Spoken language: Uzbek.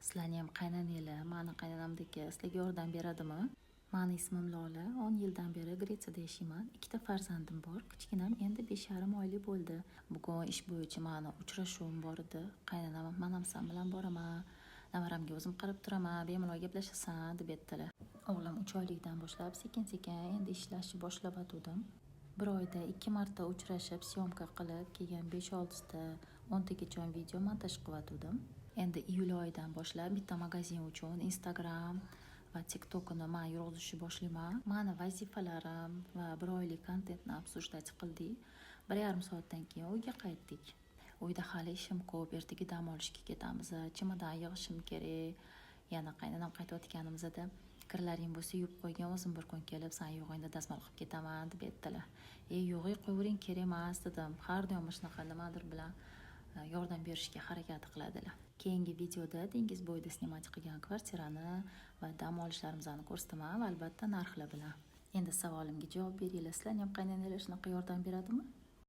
Sizlarni ham qaynananglar, mani qaynonamdagi sizlarga yordam beradimi? Mani ismim Lola, 10 yildan beri Gretsiyada yashayman. Ikkita farzandim bor. Kichkinam endi 5,5 oylik bo'ldi. Bugun ish bo'yicha mani uchrashuvim bor edi. Qaynonam, "Men ham sen bilan boraman. Navaramga o'zim qarab turaman, bemalol gaplashasan" deb aytdilar. O'g'lim 3 oylikdan boshlab sekin-sekin endi ishlashni boshlab atuvdim. Bir oyda 2 marta uchrashib, syomka qilib, keyin 5-6 ta 10 tagacha video montaj qilatuvdim. Endi iyul oyidan boshlab bitta magazin uchun Instagram va TikTokni men yurg'izishni boshlayman. Mani vazifalarim va bir oylik kontentni обсуждать qildik. 1,5 soatdan keyin uyga qaytdik. Uyda hali ishim ko'p, ertaga dam olishga ketamiz. Chimodan yig'ishim kerak. Yana qaynonam qaytayotganimizda kirlaring bo'lsa yuvib qo'ygan, o'zim bir kun kelib sen yo'g'ingda dazmol qilib ketaman deb aytdilar. Yo'g'ing qo'yavering, kerak emas dedim. Har doim shunaqa nimadir bilan yordam berishga harakat qiladilar. Keyingi videoda dengiz bo'yida snimat qilgan kvartirani va dam olishlarimizni ko'rsataman va albatta narxlar bilan. Endi savolimga javob beringlar. Sizlarning ham qaynananglar shunaqa yordam beradimi?